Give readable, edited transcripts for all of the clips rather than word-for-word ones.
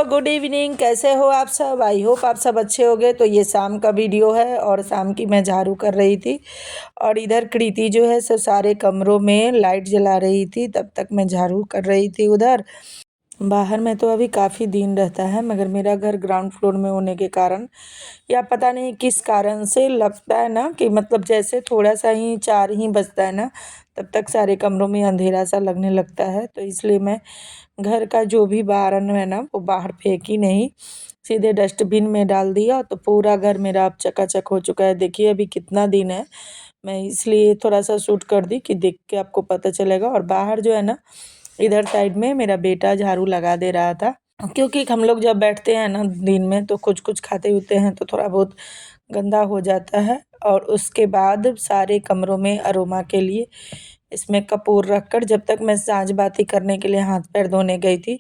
Good evening. कैसे हो आप सब? आई होप आप सब अच्छे होंगे। तो ये शाम का वीडियो है और शाम की मैं झाड़ू कर रही थी और इधर कृति जो है सो सारे कमरों में लाइट जला रही थी, तब तक मैं झाड़ू कर रही थी उधर। बाहर में तो अभी काफ़ी दिन रहता है, मगर मेरा घर ग्राउंड फ्लोर में होने के कारण या पता नहीं किस कारण से लगता है ना कि मतलब जैसे थोड़ा सा ही 4 ही बजता है ना, तब तक सारे कमरों में अंधेरा सा लगने लगता है। तो इसलिए मैं घर का जो भी बारन है ना वो बाहर फेंकी नहीं, सीधे डस्टबिन में डाल दिया। तो पूरा घर मेरा अब चकाचक हो चुका है। देखिए अभी कितना दिन है, मैं इसलिए थोड़ा सा शूट कर दी कि देख के आपको पता चलेगा। और बाहर जो है ना, इधर साइड में मेरा बेटा झाड़ू लगा दे रहा था, क्योंकि हम लोग जब बैठते हैं ना दिन में तो कुछ कुछ खाते होते हैं तो थोड़ा बहुत गंदा हो जाता है। और उसके बाद सारे कमरों में अरोमा के लिए इसमें कपूर रखकर, जब तक मैं साँझ बाती करने के लिए हाथ पैर धोने गई थी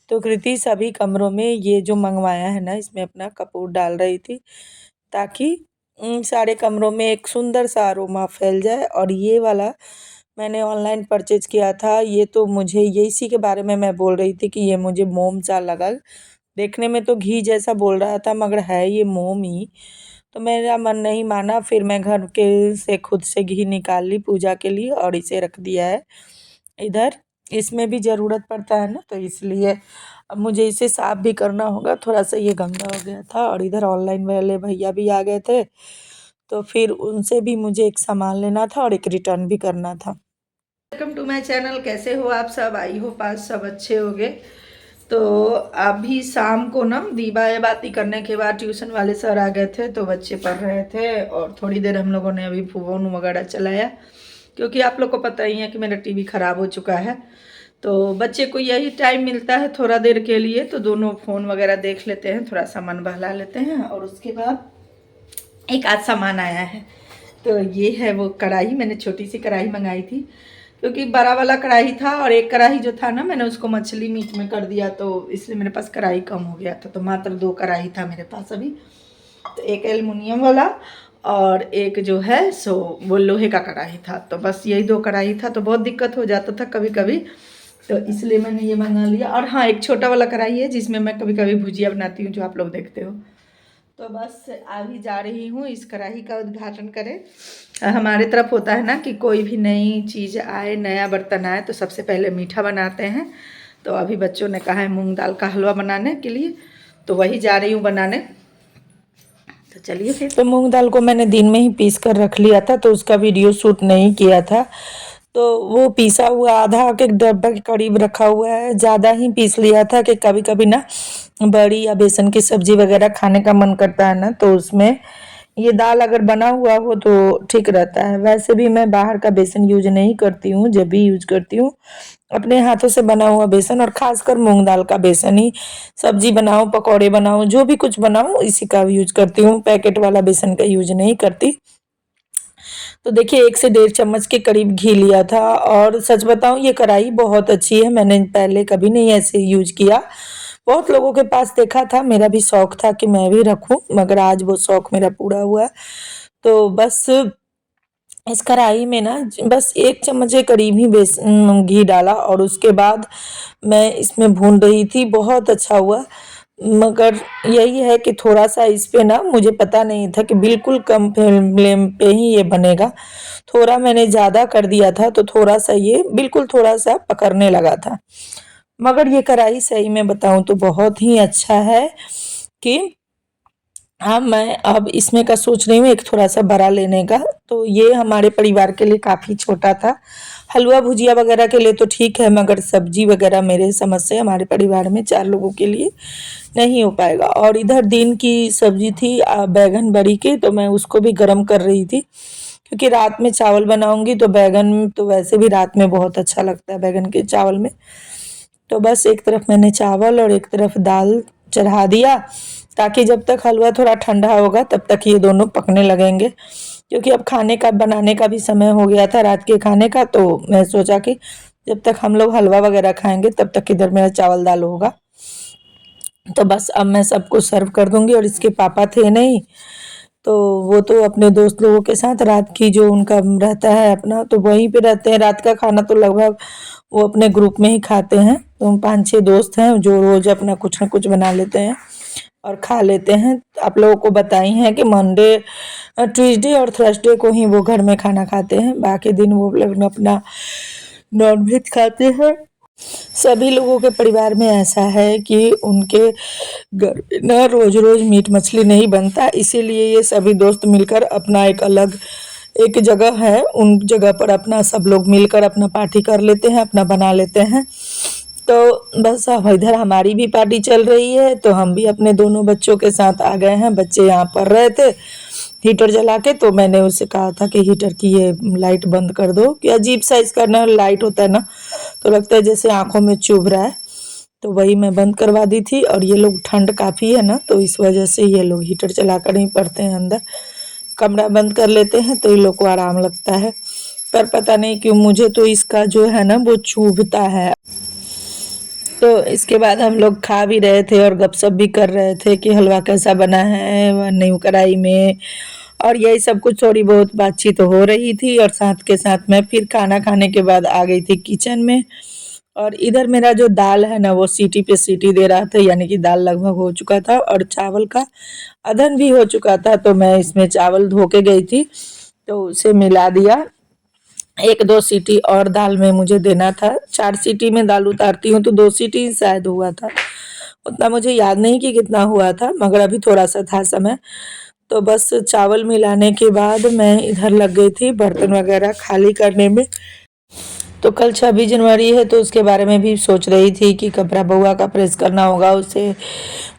तो कृति सभी कमरों में ये जो मंगवाया है ना इसमें अपना कपूर डाल रही थी, ताकि सारे कमरों में एक सुंदर सा अरोमा फैल जाए। और ये वाला मैंने ऑनलाइन परचेज किया था। ये तो मुझे ये इसी के बारे में मैं बोल रही थी कि ये मुझे मोम सा लगा। देखने में तो घी जैसा बोल रहा था मगर है ये मोम ही। तो मेरा मन नहीं माना, फिर मैं घर के से खुद से घी निकाल ली पूजा के लिए और इसे रख दिया है इधर। इसमें भी ज़रूरत पड़ता है ना, तो इसलिए अब मुझे इसे साफ़ भी करना होगा। थोड़ा सा ये गंदा हो गया था और इधर ऑनलाइन वाले भैया भी आ गए थे, तो फिर उनसे भी मुझे एक सामान लेना था और एक रिटर्न भी करना था। Welcome to my channel. कैसे हो आप सब? आई होप आज सब अच्छे होंगे। तो अभी शाम को ना दीवा बाती करने के बाद ट्यूशन वाले सर आ गए थे, तो बच्चे पढ़ रहे थे और थोड़ी देर हम लोगों ने अभी फ़ोन वगैरह चलाया, क्योंकि आप लोग को पता ही है कि मेरा टीवी ख़राब हो चुका है। तो बच्चे को यही टाइम मिलता है थोड़ा देर के लिए, तो दोनों फ़ोन वगैरह देख लेते हैं, थोड़ा सा मन बहला लेते हैं। और उसके बाद एक आध सामान आया है, तो ये है वो कढ़ाई। मैंने छोटी सी कढ़ाई मंगाई थी, क्योंकि बड़ा वाला कढ़ाई था और एक कढ़ाई जो था ना मैंने उसको मछली मीट में कर दिया, तो इसलिए मेरे पास कढ़ाई कम हो गया था। तो मात्र 2 कढ़ाई था मेरे पास अभी, तो एक एल्युमिनियम वाला और एक जो है सो वो लोहे का कढ़ाई था। तो बस यही 2 कढ़ाई था, तो बहुत दिक्कत हो जाता था कभी कभी, तो इसलिए मैंने ये मंगा लिया। और हाँ, एक छोटा वाला कढ़ाई है जिसमें मैं कभी कभी भुजिया बनाती हूँ, जो आप लोग देखते हो। तो बस अभी जा रही हूँ इस कढ़ाई का उद्घाटन करें। हमारे तरफ होता है ना कि कोई भी नई चीज़ आए, नया बर्तन आए, तो सबसे पहले मीठा बनाते हैं। तो अभी बच्चों ने कहा है मूंग दाल का हलवा बनाने के लिए, तो वही जा रही हूँ बनाने। तो चलिए फिर। तो मूंग दाल को मैंने दिन में ही पीस कर रख लिया था, तो उसका वीडियो शूट नहीं किया था। तो वो पीसा हुआ आधा के डब्बा के करीब रखा हुआ है, ज़्यादा ही पीस लिया था कि कभी कभी ना बड़ी या बेसन की सब्जी वगैरह खाने का मन करता है ना, तो उसमें ये दाल अगर बना हुआ हो तो ठीक रहता है। वैसे भी मैं बाहर का बेसन यूज नहीं करती हूँ, जब भी यूज करती हूँ अपने हाथों से बना हुआ बेसन, और खासकर मूंग दाल का बेसन ही। सब्जी बनाऊँ, पकौड़े बनाऊँ, जो भी कुछ बनाऊँ इसी का यूज करती हूँ, पैकेट वाला बेसन का यूज नहीं करती। तो देखिए 1 से 1.5 चम्मच के करीब घी लिया था। और सच बताऊं ये कढ़ाई बहुत अच्छी है, मैंने पहले कभी नहीं ऐसे यूज किया। बहुत लोगों के पास देखा था, मेरा भी शौक था कि मैं भी रखूं, मगर आज वो शौक मेरा पूरा हुआ। तो बस इस कढ़ाई में ना बस 1 चम्मच के करीब ही घी डाला और उसके बाद मैं इसमें भून रही थी। बहुत अच्छा हुआ, मगर यही है कि थोड़ा सा इस पे ना मुझे पता नहीं था कि बिल्कुल कम फ्लेम पे ही ये बनेगा। थोड़ा मैंने ज़्यादा कर दिया था, तो थोड़ा सा ये बिल्कुल थोड़ा सा पकड़ने लगा था। मगर ये कढ़ाई सही में बताऊं तो बहुत ही अच्छा है कि हाँ, मैं अब इसमें का सोच रही हूँ एक थोड़ा सा बड़ा लेने का। तो ये हमारे परिवार के लिए काफ़ी छोटा था। हलवा भुजिया वगैरह के लिए तो ठीक है, मगर सब्जी वगैरह मेरे समझ से हमारे परिवार में 4 लोगों के लिए नहीं हो पाएगा। और इधर दिन की सब्जी थी बैगन बड़ी की, तो मैं उसको भी गर्म कर रही थी, क्योंकि रात में चावल बनाऊंगी तो बैगन तो वैसे भी रात में बहुत अच्छा लगता है बैगन के चावल में। तो बस एक तरफ मैंने चावल और एक तरफ दाल चढ़ा दिया, ताकि जब तक हलवा थोड़ा ठंडा होगा तब तक ये दोनों पकने लगेंगे। क्योंकि अब खाने का बनाने का भी समय हो गया था रात के खाने का, तो मैं सोचा कि जब तक हम लोग हलवा वगैरह खाएंगे तब तक इधर मेरा चावल दाल होगा। तो बस अब मैं सबको सर्व कर दूंगी। और इसके पापा थे नहीं, तो वो तो अपने दोस्त लोगों के साथ रात की जो उनका रहता है अपना, तो वहीं पे रहते हैं। रात का खाना तो लगभग वो अपने ग्रुप में ही खाते हैं। तो 5-6 दोस्त हैं जो रोज़ अपना कुछ ना कुछ बना लेते हैं और खा लेते हैं। आप लोगों को बताई हैं कि मंडे, ट्यूसडे और थर्सडे को ही वो घर में खाना खाते हैं, बाकी दिन वो लोग अपना नॉन वेज खाते हैं। सभी लोगों के परिवार में ऐसा है कि उनके घर में ना रोज रोज मीट मछली नहीं बनता, इसीलिए ये सभी दोस्त मिलकर अपना एक जगह है, उन जगह पर अपना सब लोग मिलकर अपना पार्टी कर लेते हैं, अपना बना लेते हैं। तो बस अब इधर हमारी भी पार्टी चल रही है, तो हम भी अपने दोनों बच्चों के साथ आ गए हैं। बच्चे यहाँ पढ़ रहे थे हीटर जला के, तो मैंने उससे कहा था कि हीटर की ये लाइट बंद कर दो, कि अजीब सा इसका ना लाइट होता है ना, तो लगता है जैसे आंखों में चुभ रहा है, तो वही मैं बंद करवा दी थी। और ये लोग ठंड काफ़ी है ना, तो इस वजह से ये लोग हीटर चला कर ही पढ़ते हैं। अंदर कमरा बंद कर लेते हैं तो ये लोग को आराम लगता है, पर पता नहीं क्यों मुझे तो इसका जो है ना वो चुभता है। तो इसके बाद हम लोग खा भी रहे थे और गपशप भी कर रहे थे कि हलवा कैसा बना है न्यू कढ़ाई में, और यही सब कुछ थोड़ी बहुत बातचीत हो रही थी। और साथ के साथ मैं फिर खाना खाने के बाद आ गई थी किचन में। और इधर मेरा जो दाल है ना वो सीटी पे सीटी दे रहा था, यानी कि दाल लगभग हो चुका था और चावल का अदन भी हो चुका था। तो मैं इसमें चावल धो के गई थी तो उसे मिला दिया। 1-2 सीटी और दाल में मुझे देना था। 4 सीटी में दाल उतारती हूँ तो 2 सीटी शायद हुआ था, उतना मुझे याद नहीं कि कितना हुआ था, मगर अभी थोड़ा सा था समय। तो बस चावल मिलाने के बाद मैं इधर लग गई थी बर्तन वगैरह खाली करने में। तो कल 26 जनवरी है तो उसके बारे में भी सोच रही थी कि कपड़ा बउआ का प्रेस करना होगा। उसे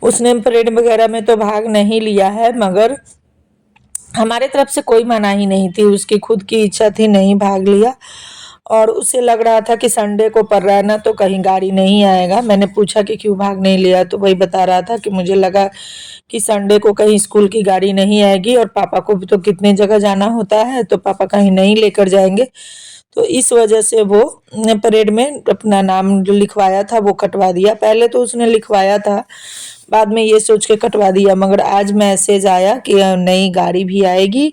उसने परेड वगैरह में तो भाग नहीं लिया है, मगर हमारे तरफ से कोई मनाही नहीं थी, उसकी खुद की इच्छा थी, नहीं भाग लिया। और उसे लग रहा था कि संडे को पड़ रहा है ना, तो कहीं गाड़ी नहीं आएगा। मैंने पूछा कि क्यों भाग नहीं लिया, तो वही बता रहा था कि मुझे लगा कि संडे को कहीं स्कूल की गाड़ी नहीं आएगी और पापा को भी तो कितने जगह जाना होता है, तो पापा कहीं नहीं लेकर जाएंगे। तो इस वजह से वो परेड में अपना नाम जो लिखवाया था वो कटवा दिया। पहले तो उसने लिखवाया था, बाद में ये सोच के कटवा दिया, मगर आज मैसेज आया कि नई गाड़ी भी आएगी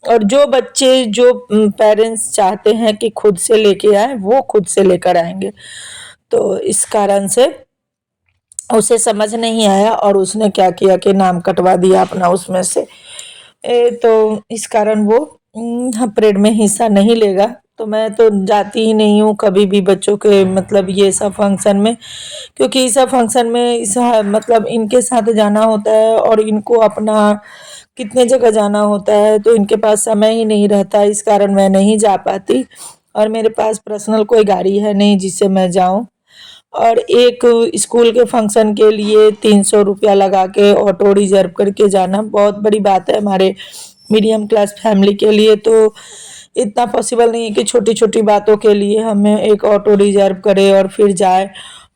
और जो बच्चे जो पेरेंट्स चाहते हैं कि खुद से लेके आए वो खुद से लेकर आएंगे। तो इस कारण से उसे समझ नहीं आया और उसने क्या किया कि नाम कटवा दिया अपना उसमें से। तो इस कारण वो परेड में हिस्सा नहीं लेगा। तो मैं तो जाती ही नहीं हूँ कभी भी बच्चों के मतलब ये सब फंक्शन में, क्योंकि इस सब फंक्शन में मतलब इनके साथ जाना होता है और इनको अपना कितने जगह जाना होता है, तो इनके पास समय ही नहीं रहता, इस कारण मैं नहीं जा पाती। और मेरे पास पर्सनल कोई गाड़ी है नहीं जिससे मैं जाऊं। और एक स्कूल के फंक्शन के लिए 300 रुपया लगा के ऑटो रिजर्व करके जाना बहुत बड़ी बात है हमारे मीडियम क्लास फैमिली के लिए। तो इतना पॉसिबल नहीं है कि छोटी छोटी बातों के लिए हमें एक ऑटो रिजर्व करे और फिर जाए।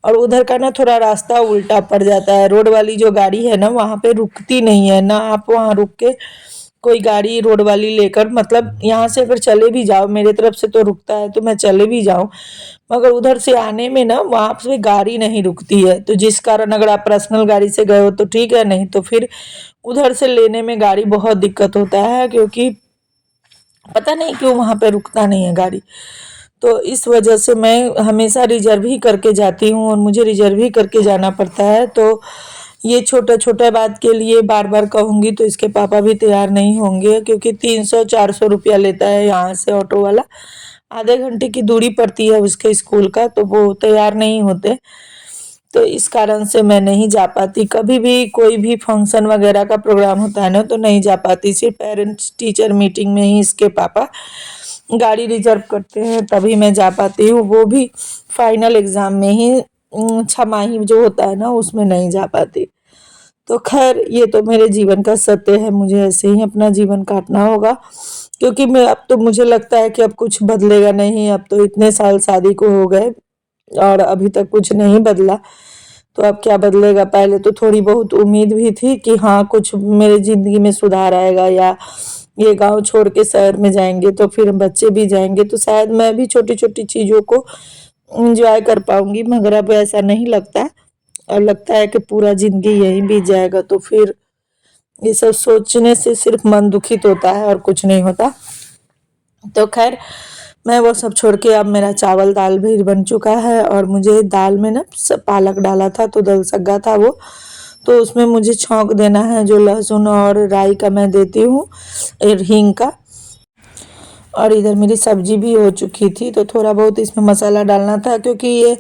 और उधर का ना थोड़ा रास्ता उल्टा पड़ जाता है, रोड वाली जो गाड़ी है ना वहाँ पे रुकती नहीं है ना, आप वहाँ रुक के कोई गाड़ी रोड वाली लेकर मतलब यहाँ से अगर चले भी जाओ, मेरे तरफ से तो रुकता है तो मैं चले भी जाऊँ, मगर उधर से आने में ना वहाँ पे गाड़ी नहीं रुकती है। तो जिस कारण अगर आप पर्सनल गाड़ी से गए हो तो ठीक है, नहीं तो फिर उधर से लेने में गाड़ी बहुत दिक्कत होता है, क्योंकि पता नहीं क्यों वहाँ पे रुकता नहीं है गाड़ी। तो इस वजह से मैं हमेशा रिजर्व ही करके जाती हूँ और मुझे रिजर्व ही करके जाना पड़ता है। तो ये छोटा छोटा बात के लिए बार बार कहूँगी तो इसके पापा भी तैयार नहीं होंगे, क्योंकि 300-400 रुपया लेता है यहाँ से ऑटो वाला, आधे घंटे की दूरी पड़ती है उसके स्कूल का, तो वो तैयार नहीं होते। तो इस कारण से मैं नहीं जा पाती, कभी भी कोई भी फंक्शन वगैरह का प्रोग्राम होता है ना तो नहीं जा पाती। सिर्फ पेरेंट्स टीचर मीटिंग में ही इसके पापा गाड़ी रिजर्व करते हैं तभी मैं जा पाती हूँ, वो भी फाइनल एग्ज़ाम में ही छमाही जो होता है ना उसमें नहीं जा पाती। तो खैर ये तो मेरे जीवन का सत्य है, मुझे ऐसे ही अपना जीवन काटना होगा, क्योंकि मैं अब तो मुझे लगता है कि अब कुछ बदलेगा नहीं। अब तो इतने साल शादी को हो गए और अभी तक कुछ नहीं बदला, तो अब क्या बदलेगा। पहले तो थोड़ी बहुत उम्मीद भी थी कि हाँ कुछ मेरे ज़िंदगी में सुधार आएगा, या ये गांव छोड़ के शहर में जाएंगे तो फिर बच्चे भी जाएंगे तो शायद मैं भी छोटी छोटी चीज़ों को इंजॉय कर पाऊंगी, मगर अब ऐसा नहीं लगता। और लगता है कि पूरा ज़िंदगी यहीं बीत जाएगा, तो फिर ये सब सोचने से सिर्फ मन दुखित होता है और कुछ नहीं होता। तो खैर मैं वो सब छोड़ के अब मेरा चावल दाल भी बन चुका है और मुझे दाल में ना पालक डाला था तो दल सग्गा था वो, तो उसमें मुझे छौंक देना है जो लहसुन और राई का मैं देती हूँ और हींग का। और इधर मेरी सब्जी भी हो चुकी थी तो थोड़ा बहुत इसमें मसाला डालना था क्योंकि ये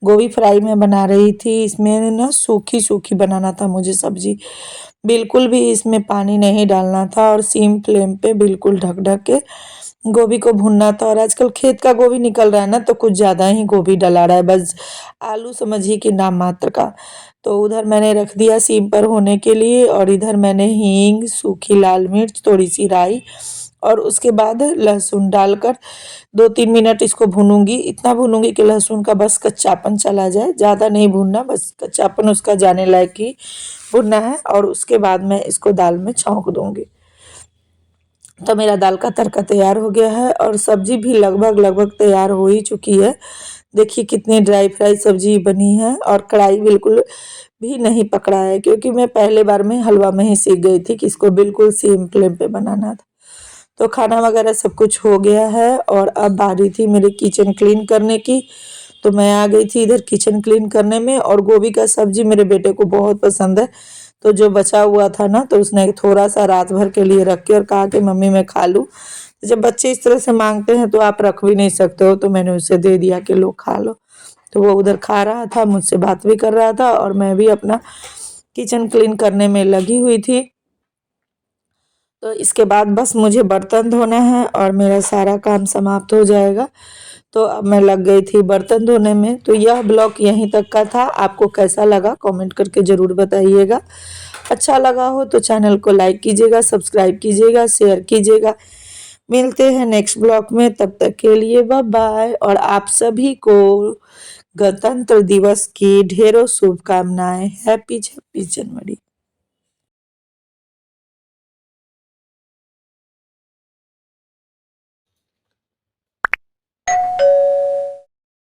गोभी फ्राई में बना रही थी, इसमें ना सूखी सूखी बनाना था मुझे सब्जी, बिल्कुल भी इसमें पानी नहीं डालना था और सिम फ्लेम पे बिल्कुल ढक ढक के गोभी को भुनना था। और आजकल खेत का गोभी निकल रहा है ना तो कुछ ज़्यादा ही गोभी डला रहा है, बस आलू समझिए कि नाम मात्र का। तो उधर मैंने रख दिया सिम पर होने के लिए और इधर मैंने हींग, सूखी लाल मिर्च, थोड़ी सी राई और उसके बाद लहसुन डालकर 2-3 मिनट इसको भूनूंगी। इतना भूनूंगी कि लहसुन का बस कच्चापन चला जाए, ज़्यादा नहीं भूनना, बस कच्चापन उसका जाने लायक ही भुनना है। और उसके बाद मैं इसको दाल में छौंक दूंगी। तो मेरा दाल का तड़का तैयार हो गया है और सब्जी भी लगभग तैयार हो ही चुकी है। देखिए कितनी ड्राई फ्राई सब्जी बनी है और कढ़ाई बिल्कुल भी नहीं पकड़ा है क्योंकि मैं पहले बार में हलवा में ही सीख गई थी कि इसको बिल्कुल सेम फ्लेम पे बनाना था। तो खाना वगैरह सब कुछ हो गया है और अब बारी थी मेरे किचन क्लीन करने की। तो मैं आ गई थी इधर किचन क्लीन करने में और गोभी का सब्जी मेरे बेटे को बहुत पसंद है। तो जो बचा हुआ था ना तो उसने थोड़ा सा रात भर के लिए रख के और कहा कि मम्मी मैं खा लूँ। तो जब बच्चे इस तरह से मांगते हैं तो आप रख भी नहीं सकते हो, तो मैंने उसे दे दिया कि लो खा लो। तो वो उधर खा रहा था, मुझसे बात भी कर रहा था और मैं भी अपना किचन क्लीन करने में लगी हुई थी। तो इसके बाद बस मुझे बर्तन धोना है और मेरा सारा काम समाप्त हो जाएगा। तो अब मैं लग गई थी बर्तन धोने में। तो यह ब्लॉग यहीं तक का था, आपको कैसा लगा कमेंट करके ज़रूर बताइएगा। अच्छा लगा हो तो चैनल को लाइक कीजिएगा, सब्सक्राइब कीजिएगा, शेयर कीजिएगा। मिलते हैं नेक्स्ट ब्लॉग में, तब तक के लिए बाय बाय। और आप सभी को गणतंत्र दिवस की ढेरों शुभकामनाएं। हैप्पी 26 जनवरी।